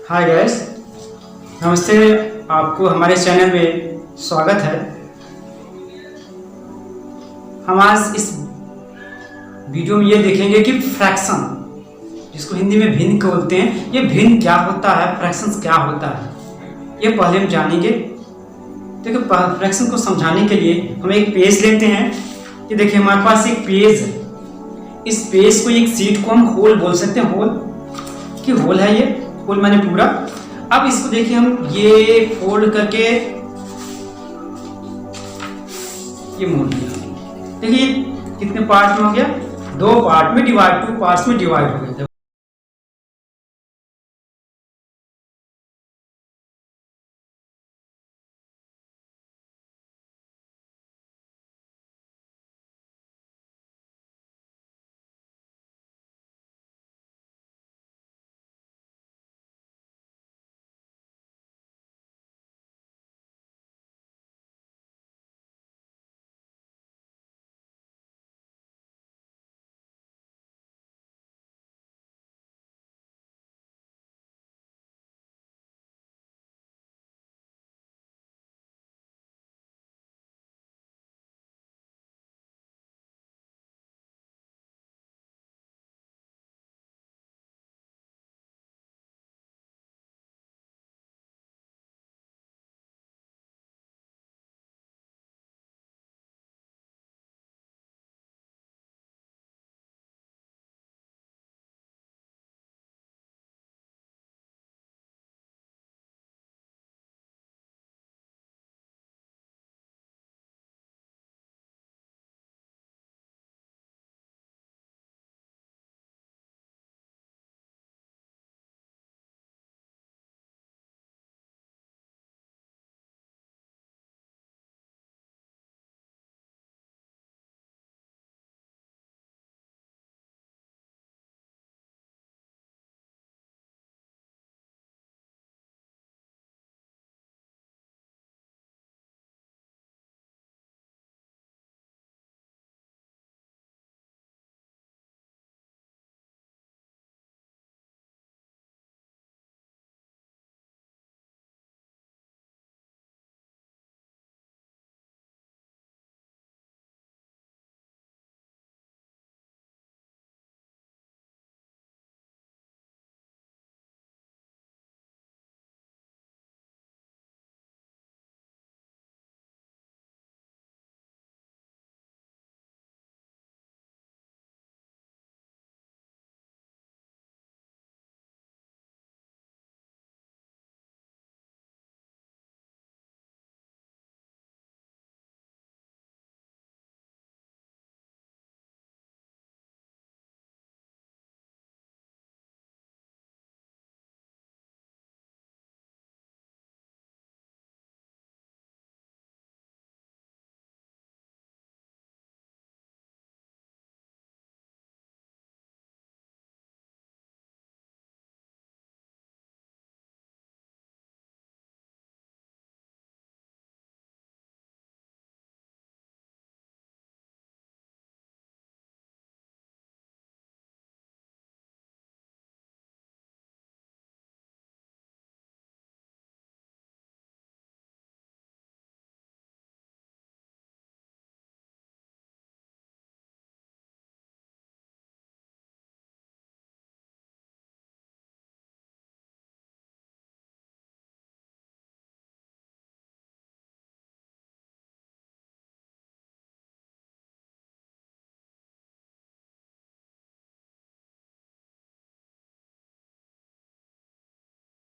Hi guys, नमस्ते। आपको हमारे चैनल में स्वागत है। हम आज इस वीडियो में ये देखेंगे कि फ्रैक्शन, जिसको हिंदी में भिन्न बोलते हैं, ये भिन्न क्या होता है, फ्रैक्शन क्या होता है, ये पहले हम जानेंगे। देखिए, फ्रैक्शन को समझाने के लिए हम एक पेज लेते हैं। ये देखिए, हमारे पास एक पेज है। इस पेज को, एक सीट को हम होल बोल सकते हैं। होल कि होल है, ये होल माने पूरा। अब इसको देखिए, हम ये फोल्ड करके ये मोड़ दिया। देखिए कितने पार्ट में हो गया, दो पार्ट में डिवाइड, टू पार्ट्स में डिवाइड हो गया।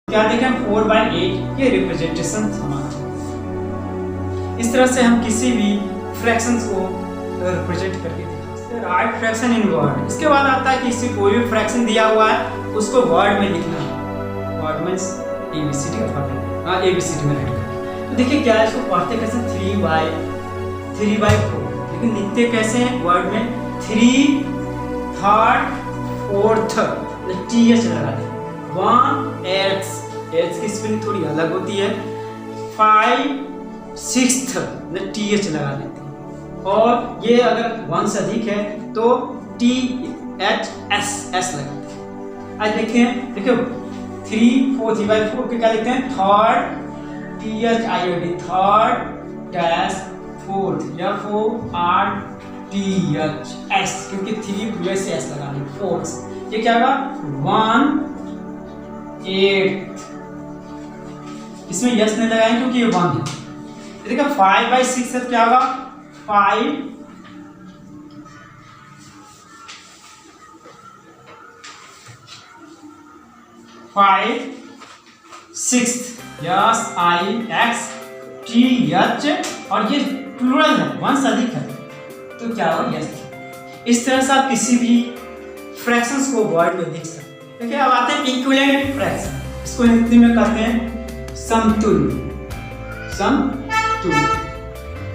क्या देखें हम 4/8 ये रिप्रेजेंटेशन हमारा। इस तरह से हम किसी भी फ्रैक्शंस को रिप्रेजेंट करके दिखा सकते हैं। Right fraction in word. इसके बाद आता है कि किसी कोई भी फ्रैक्शन दिया हुआ है उसको वर्ड में लिखना है। Word means A B C D alphabet, A B C D में राइट करना। तो देखिए क्या है, इसको पढ़ते कैसे, 3/4, लेकिन लिखते कैसे हैं वर्ड में, 3, 3rd, 4th, TH लगा दें। 1 एल्स की स्पेलिंग थोड़ी अलग होती है। 5 6th TH लगा देते हैं। और ये अगर 1 से अधिक है तो THS लगाते हैं। आज देखिए 3/4 के क्या लिखते हैं, third, THIRD, third dash fourth, FORTHS, क्योंकि 3 प्लस S लगा दी, फोर्थ। ये क्या होगा, 1/8। इसमें यस नहीं लगाएंगे क्योंकि ये 1 है। देखिए 5/6 है, क्या होगा, 5 6, यस IXTH, और ये प्लूरल है, वंश अधिक है, तो क्या होगा, यस। इस तरह से आप किसी भी फ्रैक्शंस को वर्ड में लिख सकते हैं। देखिए अब आते हैं इक्विवेलेंट फ्रैक्शन, इसको हिंदी में कहते हैं समतुल्य, समतुल्य,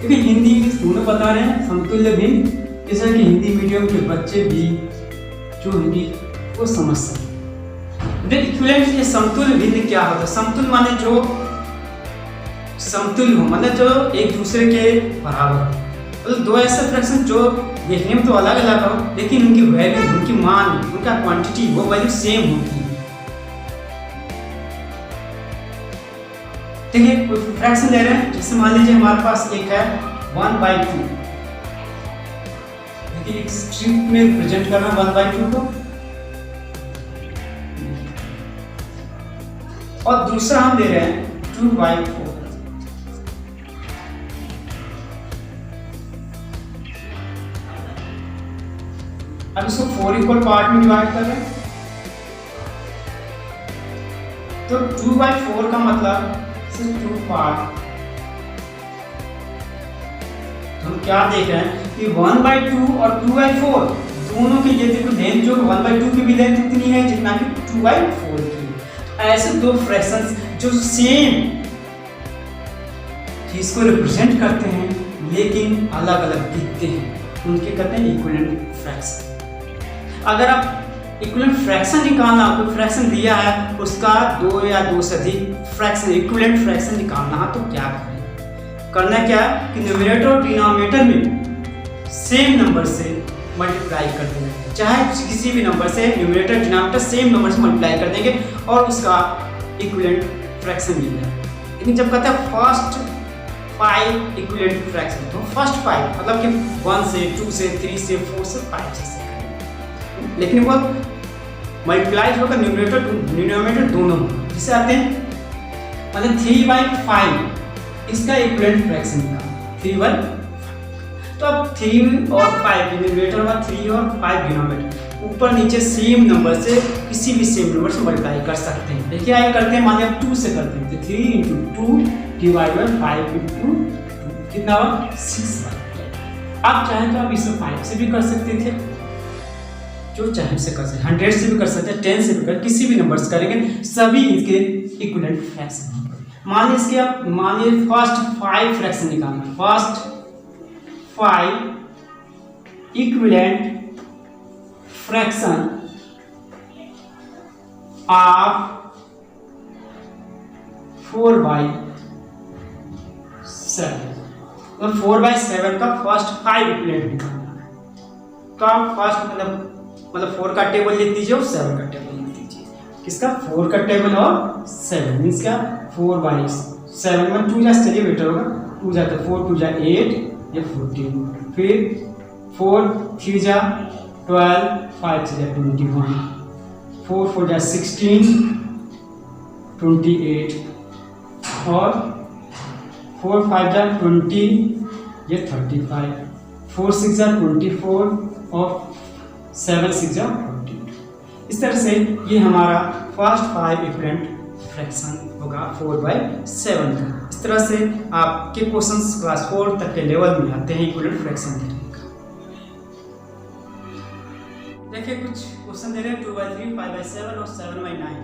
क्योंकि हिंदी इंग्लिश दोनों बता रहे हैं, समतुल्य भिन्न, जैसा कि हिंदी मीडियम के बच्चे भी जो हिंदी को समझ सकते। इक्विवेलेंट, ये समतुल्य भिन्न क्या होता है, समतुल्य माने जो समतुल्य हो, मतलब जो एक दूसरे के बराबर, मतलब दो ऐसे फ्रैक्शन जो देखने में तो अलग अलग हो, लेकिन उनकी वैल्यू, उनकी मान, उनका क्वांटिटी, वो वैल्यू सेम होती है। देखिए कोई फ्रैक्शन ले रहे हैं, जैसे मान लीजिए हमारे पास एक है 1/2, देखिए एक स्ट्रिंग में रिप्रेजेंट करना 1/2 को, और दूसरा हम दे रहे हैं 2/4। अब इसको 4 इक्वल पार्ट में डिवाइड कर रहे हैं, तो 2/4 का मतलब 2 पार्ट। हम क्या देख रहे हैं कि 1/2 और 2/4 दोनों की ये देखो लेंथ, जो 1/2 की भी लेंथ इतनी है जितना कि 2/4 की। ऐसे दो फ्रैक्शंस जो सेम चीज को रिप्रेजेंट करते हैं लेकिन अलग अलग दिखते हैं, उनके कहते हैं इक्विवेलेंट फ्रैक्शन। अगर आप इक्विवेलेंट फ्रैक्शन निकालना, कोई फ्रैक्शन दिया है उसका 2 या 2 से अधिक फ्रैक्शन, इक्विवेलेंट फ्रैक्शन निकालना है, तो क्या करें, करना क्या है कि न्यूमरेटर और डिनोमिनेटर में सेम नंबर से मल्टीप्लाई कर देंगे, चाहे किसी भी नंबर से न्यूमरेटर डिनोमिनेटर सेम नंबर से मल्टीप्लाई कर देंगे और उसका इक्विवेलेंट फ्रैक्शन मिल जाएगा। लेकिन जब कहते हैं फर्स्ट 5 इक्विवेलेंट फ्रैक्शन, तो फर्स्ट 5 मतलब कि 1 से 2 से 3 से 4 से 5 से, लेकिन वो मल्टीप्लाई होकर न्यूमरेटर डिनोमिनेटर दोनों, जिसे आते हैं मतलब 3/5, इसका इक्विवेलेंट फ्रैक्शन निकालना 3/5। तो अब 3 और 5 न्यूमरेटर होगा, 3 और 5 डिनोमिनेटर, ऊपर नीचे सेम नंबर से किसी भी सेम नंबर से मल्टीप्लाई कर सकते हैं। देखिए आगे करते हैं, मान लिया 2 से करते हैं, तो 3 × 2 / 5 × 2 कितना हुआ, 6/5। आप चाहें तो आप इसे 5 से भी कर सकते थे, जो चाहे से कर सकते, 100 से भी कर सकते हैं, 10 से भी कर, किसी भी नंबर से करेंगे, सभी इनके इक्विवेलेंट फ्रैक्शन। मान लीजिए इसके आप मान लीजिए फर्स्ट 5 फ्रैक्शन निकालना, फर्स्ट 5 इक्विवेलेंट फ्रैक्शन ऑफ 4/7, तो 4/7 का फर्स्ट 5 इक्विवेलेंट निकालना है। तो आप फर्स्ट मतलब 4 का टेबल लिख दीजिए और 7 का टेबल लिख दीजिए। किसका, 4 का टेबल और 7 मीन्स क्या, 4/7 में 2 जा चलिए बेटर होगा, 2 जा तो 4, 2 जा 8, ये 14, फिर 4 3 जा 12, 5 3 जा 21, 4 4 जा 16, 28, और 4 5 जा 20, ये 35, 4 6 जा 24, और 7 6 जा 42। इस तरह से ये हमारा फर्स्ट 5 इक्विवेलेंट फ्रैक्शन होगा 4/7 का। इस तरह से आपके क्वेश्चंस क्लास 4 तक के लेवल में आते हैं इक्विवेलेंट फ्रैक्शन देने का। देखिए कुछ क्वेश्चन दे रहे हैं 2/3, 5/7 और 7/9।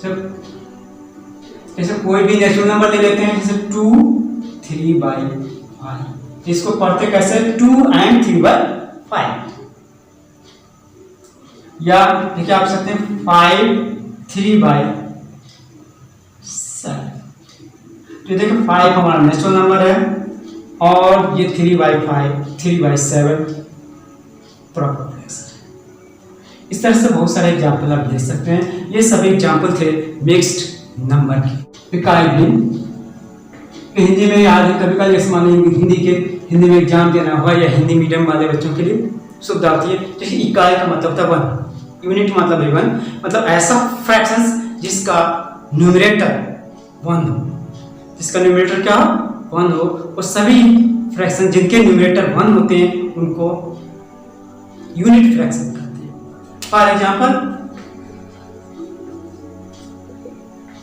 जैसे कोई भी नेचुरल नंबर ले लेते हैं, जैसे 2 3/5, इसको पढ़ते कैसे 2 and 3/5, या देखिए आप सकते हैं 5 3/7। तो देखिए 5 हमारा नेचुरल नंबर है और ये 3/5 3/7 प्रॉपर फ्रैक्शन। इस तरह से बहुत सारे एग्जाम्पल आप देख सकते हैं। ये सभी एग्जाम्पल थे मिक्स्ड नंबर के। इकाई भिन्न हिंदी में याद है, कभी कभी जैसे मान लीजिए हिंदी में एग्जाम देना हुआ या हिंदी मीडियम वाले बच्चों के लिए सुविधा होती है। जैसे इकाई का मतलब था 1, यूनिट मतलब है 1, मतलब ऐसा फ्रैक्शंस जिसका न्यूमरेटर 1 हो, जिसका न्यूमरेटर क्या हो 1 हो, और सभी फ्रैक्शन जिनके न्यूमरेटर 1 होते हैं उनको यूनिट फ्रैक्शन कहते हैं। फॉर एग्जांपल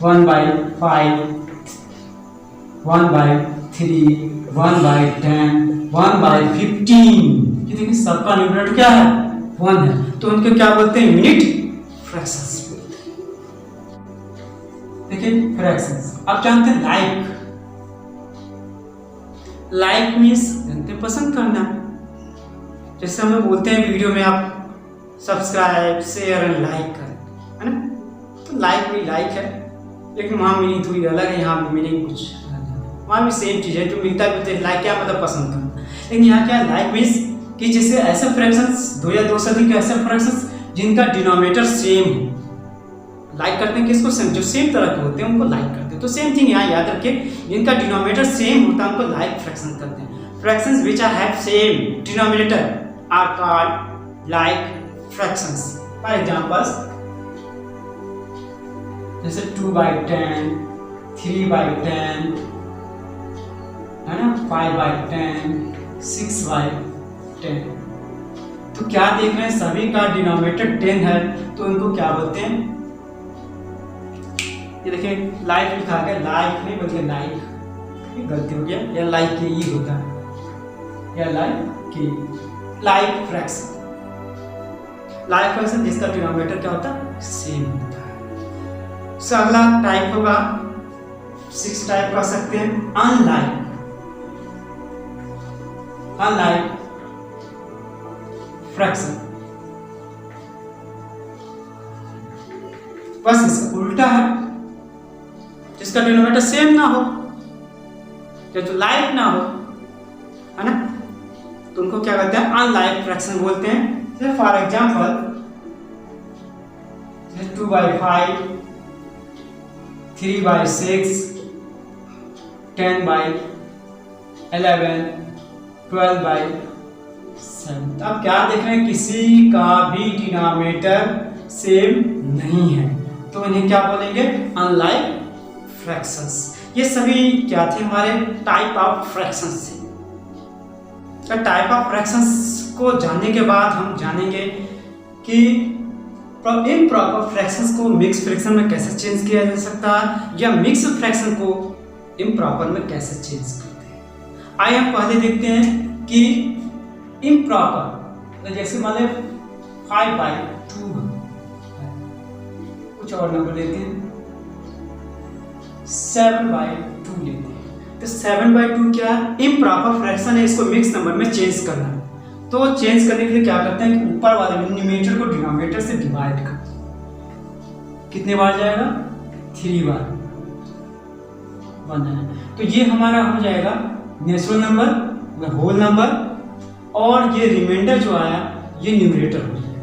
1/5 1/3 1/10 1/15, ये देखिए सबका न्यूमरेटर क्या है 1 है, तो उनको क्या बोलते हैं यूनिट फ्रैक्शंस बोलते हैं। देखिए फ्रैक्शंस आप जानते हैं लाइक मीन्स जानते हैं पसंद करना। जैसे हम बोलते हैं वीडियो में आप सब्सक्राइब शेयर एंड लाइक करें, है ना, तो लाइक भी लाइक है, लेकिन वहाँ मीनिंग थोड़ी अलग है, यहाँ मीनिंग कुछ वहाँ भी सेम चीज़ है, जो मिलता है लाइक क्या मतलब पसंद करना। लेकिन यहाँ क्या लाइक मीन्स कि जैसे ऐसे फ्रैक्शंस 2 या 2 से अधिक ऐसे फ्रैक्शंस जिनका डिनोमिनेटर सेम हो, लाइक करते हैं किसको, सेम, जो सेम तरह के होते हैं उनको लाइक करते हैं। तो सेम थिंग यहाँ याद रखिए, जिनका डिनोमिनेटर सेम होता है उनको लाइक फ्रैक्शन करते हैं। Fractions which are have same denominator are called like fractions. For examples जैसे 2/10 3/10, है ना, 5/10 6/10। तो क्या देख रहे हैं, सभी का डिनोमिनेटर 10 है, तो उनको क्या बोलते हैं, ये देखिए लाइक लिखा है, लाइक नहीं बल्कि लाइक, गलती हो गया, या लाइक के ही होता है, या लाइक फ्रैक्शन। लाइक फ्रैक्शन जिसका डिनोमिनेटर क्या होता है सेम होता है। सो अगला टाइप होगा 6 टाइप कर सकते हैं अनलाइक फ्रैक्शन। बस इसका उल्टा है, जिसका डिनोमिनेटर सेम ना हो, जो लाइक ना हो, है ना, तो उनको क्या कहते हैं अनलाइक फ्रैक्शन बोलते हैं। जैसे फॉर एग्जांपल 2/5 3/6 10/11 12/7। अब क्या देख रहे हैं, किसी का भी डिनोमिनेटर सेम नहीं है, तो इन्हें क्या बोलेंगे अनलाइक फ्रैक्शंस। ये सभी क्या थे हमारे टाइप ऑफ फ्रैक्शंस थे। टाइप ऑफ फ्रैक्शंस को जानने के बाद हम जानेंगे कि इम्प्रॉपर फ्रैक्शंस को मिक्स फ्रैक्शन में कैसे चेंज किया जा सकता है, या मिक्स फ्रैक्शन को इम्प्रॉपर में कैसे चेंज करते हैं। आइए हम पहले देखते हैं कि इम्प्रॉपर, जैसे मान लें 5/2, कुछ और नंबर लेते हैं 7/2 लेते हैं। तो 7/2 क्या है, इम्प्रॉपर फ्रैक्शन है, इसको मिक्स नंबर में चेंज करना है। तो चेंज करने के लिए क्या करते हैं कि ऊपर वाले न्यूमरेटर को डिनोमिनेटर से डिवाइड करते हैं। कितने बार जाएगा 3 बार बनना है। तो ये हमारा हो जाएगा नेचुरल नंबर, होल नंबर, और ये रिमाइंडर जो आया ये न्यूमरेटर हो जाएगा,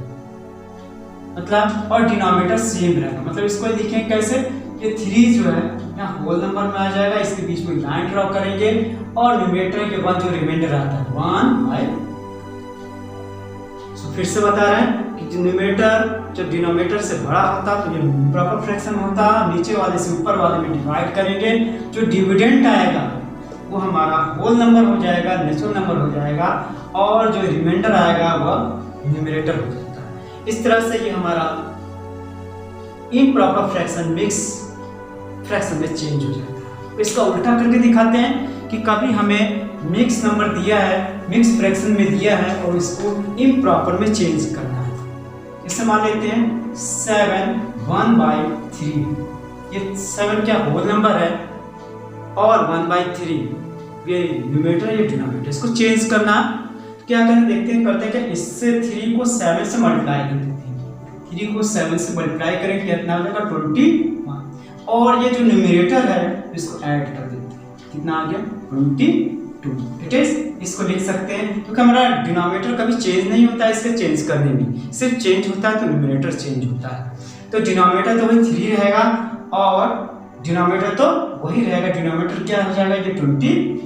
मतलब और डिनोमिनेटर सेम रहेगा। मतलब इसको लिखें कैसे, ये 3 जो है यहाँ होल नंबर में आ जाएगा, इसके बीच में लाइन ड्रॉ करेंगे, और न्यूमरेटर के बाद जो रिमाइंडर आता है 1/। फिर से बता रहे हैं कि न्यूमरेटर जब डिनोमिनेटर से बड़ा होता तो ये प्रॉपर फ्रैक्शन होता, नीचे वाले से ऊपर वाले में डिवाइड करेंगे, जो डिविडेंड आएगा वो हमारा होल नंबर हो जाएगा, नेचुरल नंबर हो जाएगा, और जो रिमाइंडर आएगा वह न्यूमरेटर हो जाता है। इस तरह से ये हमारा इम्प्रॉपर फ्रैक्शन मिक्स फ्रैक्शन में चेंज हो जाता है। इसका उल्टा करके दिखाते हैं कि कभी हमें मिक्स नंबर दिया है, मिक्स फ्रैक्शन में दिया है, और इसको इम्प्रॉपर में चेंज करना है। इससे मान लेते हैं 7 1/3। ये 7 क्या होल नंबर है और 1/3 ये न्यूमरेटर या डिनोमिनेटर। इसको चेंज करना क्या करें, देखते हैं करते हैं क्या। इससे 3 को 7 से मल्टीप्लाई कर देते हैं। 3 को 7 से मल्टीप्लाई करें कितना हो जाएगा 21। और ये जो न्यूमरेटर है इसको ऐड कर देते हैं, कितना आ गया 22। इट इज इसको लिख सकते हैं क्योंकि हमारा डिनोमिनेटर कभी चेंज नहीं होता है इसके चेंज करने में, सिर्फ चेंज होता है तो न्यूमरेटर चेंज होता है। तो डिनोमिनेटर तो वही 3 रहेगा और डिनोमिनेटर तो वही रहेगा। डिनोमिनेटर क्या हो जाएगा ये 20।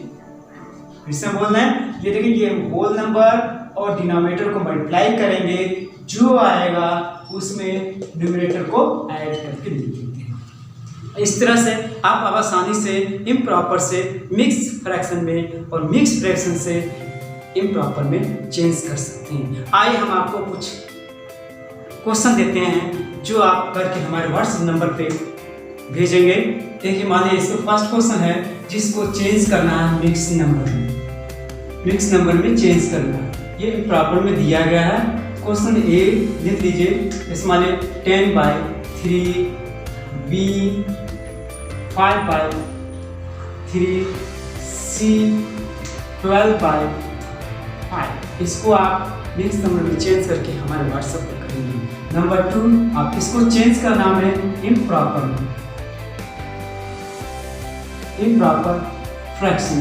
फिर से बोल रहे हैं, ये देखिए ये होल नंबर और डिनोमिनेटर को मल्टीप्लाई करेंगे, जो आएगा उसमें न्यूमरेटर को ऐड करके लिख देते हैं। इस तरह से आप आसानी से इम्प्रॉपर से मिक्स फ्रैक्शन में और मिक्स फ्रैक्शन से इम्प्रॉपर में चेंज कर सकते हैं। आइए हम आपको कुछ क्वेश्चन देते हैं जो आप करके हमारे व्हाट्सएप नंबर पे भेजेंगे। देखिए मान लीजिए इसका फर्स्ट क्वेश्चन है जिसको चेंज करना है मिक्स नंबर में, मिक्स नंबर में चेंज करना है। ये प्रॉपर में दिया गया है। क्वेश्चन ए लिख लीजिए, इसमें मान लीजिए 10/3 B 5/3 C 12/5। इसको आप मिक्स नंबर में चेंज करके हमारे व्हाट्सएप पर करेंगे। नंबर 2 आप इसको चेंज करना है इम्प्रॉपर में, इम्प्रॉपर फ्रैक्शन।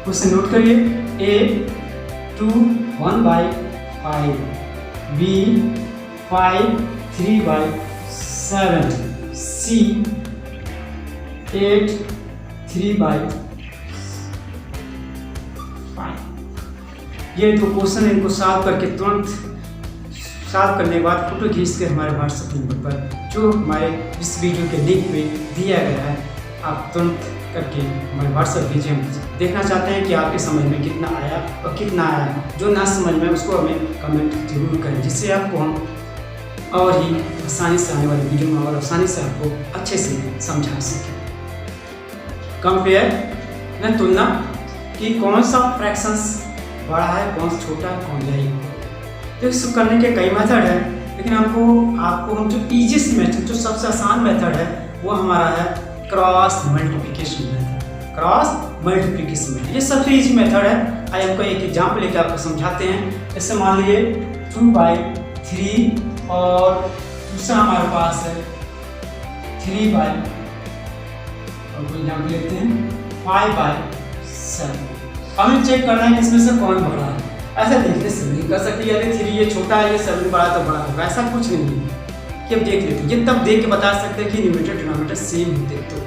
उसे नोट करिए, A 2 1/5 B 5 3/7 C 8 3/5। ये तो क्वेश्चन इनको सॉल्व करके तुरंत सॉल्व करने के बाद फोटो खींच के हमारे व्हाट्सएप नंबर पर जो हमारे इस वीडियो के लिंक में दिया गया है आप तुरंत करके हमारे व्हाट्सएप भेजिए। हम देखना चाहते हैं कि आपके समझ में कितना आया और कितना आया। जो ना समझ में उसको हमें कमेंट जरूर करें, जिससे आपको हम और ही आसानी से आने वाली वीडियो में और आसानी से आपको अच्छे से समझा सकें। कंपेयर में तुलना कि कौन सा फ्रैक्शंस बड़ा है, कौन सा छोटा है, कौन जाएगी। तो इसको करने के कई मेथड हैं, लेकिन आपको हम जो इजीएस्ट मेथड, जो सबसे आसान मेथड है वो हमारा है cross multiplication method. Cross multiplication method ये सबसे इजी मेथड है। आइए हमको एक एग्जाम्पल लेकर आपको समझाते हैं। जैसे मान लीजिए 2/3 और दूसरा हमारे पास है 3 और कोई एग्जाम्पल लेते हैं 5/7। हमें चेक करना है कि इसमें से कौन बड़ा है। ऐसा देखने से नहीं कर सकते यानी 3 ये छोटा है, ये 7 बड़ा तो बड़ा होगा, ऐसा कुछ नहीं है कि अब देख लेते। ये तब देख के बता सकते हैं कि न्यूमरेटर डिनोमिनेटर सेम होते तो।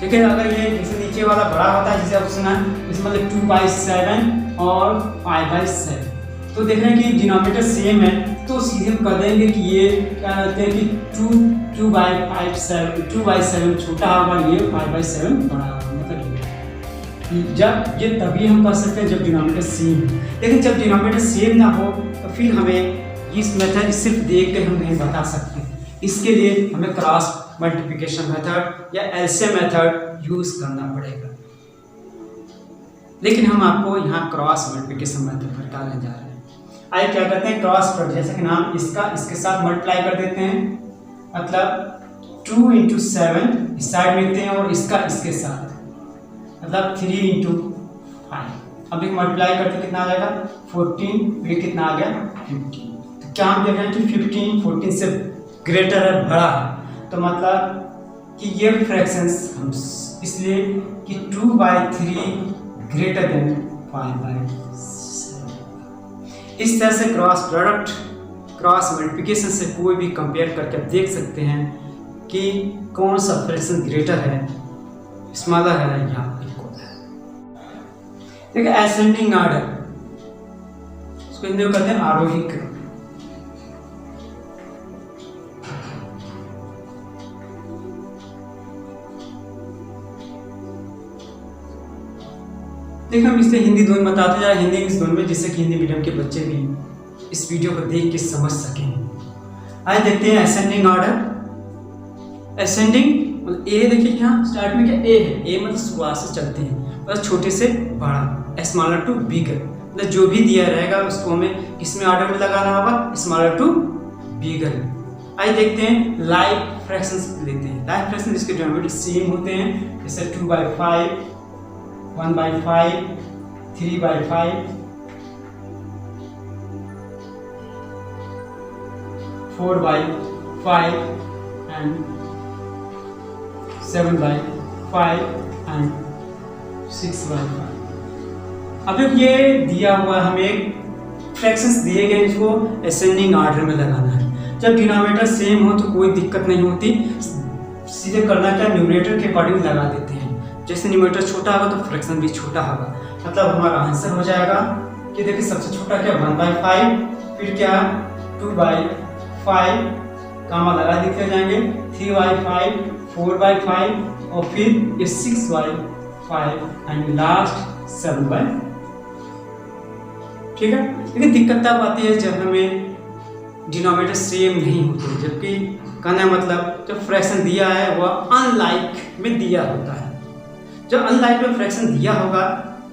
लेकिन अगर ये जैसे नीचे वाला बड़ा होता है, जैसे आप सुना इसमें मतलब 2/7 और 5/7, तो देख रहे हैं कि डिनोमिनेटर सेम है, तो सीधे हम कर देंगे कि ये क्या कहते हैं कि 2/7 छोटा होगा, ये 5/7 बड़ा होगा। मतलब जब ये तभी हम कर सकते हैं जब डिनोमिनेटर सेम हो। लेकिन जब डिनोमिनेटर सेम ना हो तो फिर हमें इस मेथड सिर्फ देख कर हम नहीं बता सकते। इसके लिए हमें क्रॉस मल्टीप्लिकेशन मेथड या एलसीएम मेथड यूज करना पड़ेगा। लेकिन हम आपको यहाँ क्रॉस मल्टीप्लिकेशन मेथड बताने जा रहे हैं। आइए क्या करते हैं, क्रॉस प्रोडक्ट, जैसे कि नाम इसके साथ मल्टीप्लाई कर देते हैं, मतलब 2 × 7 इस साइड लेते हैं और इसका इसके साथ मतलब 3 × 5। अब एक मल्टीप्लाई करते कितना आ जाएगा 14, फिर कितना आ गया 15। तो क्या हम देख रहे हैं कि 15 14 से ग्रेटर है, बड़ा है, तो मतलब कि ये फ्रैक्शंस हम इसलिए कि 2/3 ग्रेटर देन 5/7। इस तरह से क्रॉस प्रोडक्ट, क्रॉस मल्टीप्लिकेशन से कोई भी कंपेयर करके आप देख सकते हैं कि कौन सा फ्रैक्शन ग्रेटर है, स्मॉलर है या इक्वल है। देखिए असेंडिंग ऑर्डर, इसको हिंदी में कहते हैं आरोही क्रम। देखिए हम इससे हिंदी दोनों बताते जा रहे हैं, हिंदी इंग्लिश दोनों में, जिससे कि हिंदी मीडियम के बच्चे भी इस वीडियो को देख के समझ सकें। आइए देखते हैं असेंडिंग ऑर्डर। असेंडिंग मतलब ए, देखिए यहाँ स्टार्ट में क्या ए है, ए मतलब शुरुआत से चलते हैं, मतलब छोटे से बड़ा, स्मॉलर टू बिगर, मतलब जो भी दिया रहेगा उसको हमें किसमें ऑर्डर में लगाना होगा, स्मॉलर टू बिगर। आइए देखते हैं लाइक फ्रैक्शंस लेते हैं। लाइक फ्रैक्शन जिसके डिनोमिनेटर सेम होते हैं, जैसे 2/5, 1/5, 3/5, 4/5 एंड 7/5 एंड 6/5। अब ये दिया हुआ हमें फ्रैक्शंस दिए गए, इसको असेंडिंग ऑर्डर में लगाना है। जब डिनोमिनेटर सेम हो तो कोई दिक्कत नहीं होती, सीधे करना क्या, न्यूमरेटर के अकॉर्डिंग लगा देते हैं। जैसे न्यूमरेटर छोटा होगा तो फ्रैक्शन भी छोटा होगा, मतलब हमारा आंसर हो जाएगा कि देखिए सबसे छोटा क्या 1/5, फिर क्या 2/5, कामा लगा दिखे जाएंगे, 3/5, 4/5 और फिर 6/5 एंड लास्ट 7/5। ठीक है। लेकिन दिक्कत तब आती है जब हमें डिनोमिनेटर सेम नहीं होते, जबकि कहना मतलब जब फ्रैक्शन दिया है वह अनलाइक में दिया होता है। जब अनलाइक में फ्रैक्शन दिया होगा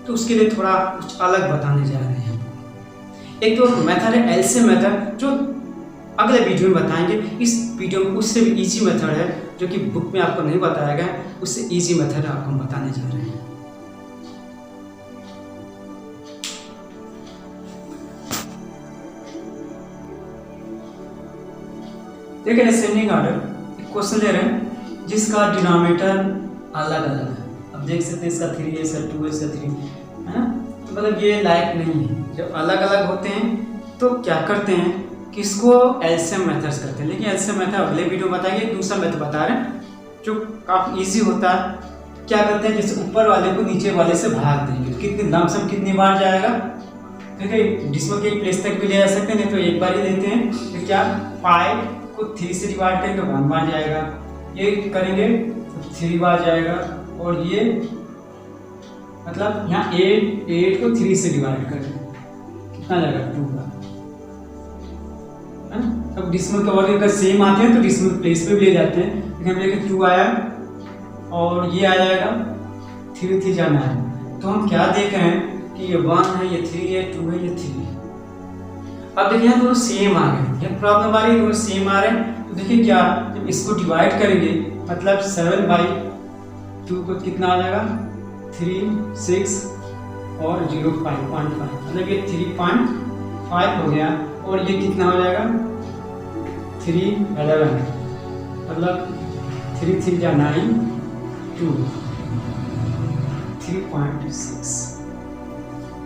तो उसके लिए थोड़ा कुछ अलग बताने जा रहे हैं। एक तो मेथड है एलसीएम मेथड, जो अगले वीडियो में बताएंगे। इस वीडियो में उससे भी इजी मेथड है जो कि बुक में आपको नहीं बताया गया, उससे इजी मेथड आपको हम बताने जा रहे हैं। देखिए असेंडिंग ऑर्डर क्वेश्चन ले रहे हैं जिसका डिनोमिनेटर अलग अलग है। अब देख सकते हैं इसका 3 है, इसका 2 है, इसका 3 है ना, तो मतलब ये लाइक नहीं है। जब अलग अलग होते हैं तो क्या करते हैं कि इसको एलसीएम मेथड्स करते हैं। लेकिन एलसीएम मेथड अगले वीडियो में बताएंगे, दूसरा मेथड बता रहे हैं जो काफ़ी ईजी होता है। क्या करते हैं, जैसे ऊपर वाले को नीचे वाले से भाग देंगे तो कितनी लमसम कितनी बार जाएगा, देखिए डिसिमल के प्लेस तक भी ले जा सकते हैं, नहीं तो एक बार ही लेते हैं। तो क्या 5 को 3 से डिवाइड करेंगे तो 1 बार जाएगा, ये करेंगे तो 3 बार जाएगा, और ये मतलब यहाँ 8 को 3 से डिवाइड करें कितना जाएगा 2 बार, है ना। अब डिसिमल के वर्ड अगर सेम आते हैं तो डिसिमल प्लेस पे भी ले जाते हैं, लेकिन हम लेके 2 आया और ये आ जाएगा 3 जाना है, तो हम क्या देख रहे हैं कि ये 1 है, ये 3 है, 2 है, ये 3 है। अब देखिए यहाँ दोनों सेम आ गए, ये प्रॉब्लम आ रही है, दोनों सेम आ रहे हैं। तो देखिए क्या, जब इसको डिवाइड करेंगे मतलब 7/2 को कितना आ जाएगा 3, 6 और 0.5, मतलब ये 3.5 हो गया, और ये कितना हो जाएगा 3/11, मतलब 3 जा 9, 2, 3.6।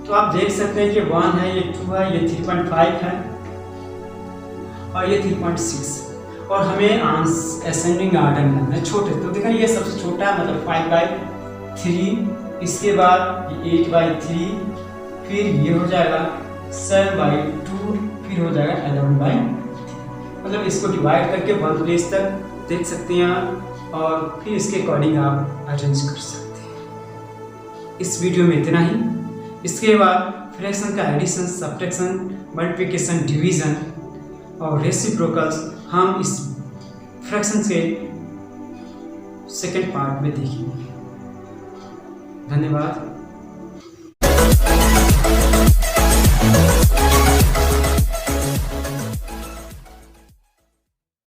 तो आप देख सकते हैं कि 1 है, ये 2 है, ये 3.5 है और ये 3.6, और हमें असेंडिंग ऑर्डर में लगना है छोटे। तो देखा ये सबसे छोटा है, मतलब 5/3, इसके बाद 8/3, फिर ये हो जाएगा 7/2, फिर हो जाएगा 11/3। मतलब इसको डिवाइड करके 1 प्लेस तक देख सकते हैं आप, और फिर इसके अकॉर्डिंग आप अरेंज कर सकते हैं। इस वीडियो में इतना ही। इसके बाद फ्रैक्शन का एडिशन, सब्ट्रैक्शन, मल्टीप्लिकेशन, डिवीजन और रेसिप्रोकल्स हम इस फ्रैक्शन के सेकंड पार्ट में देखेंगे। धन्यवाद।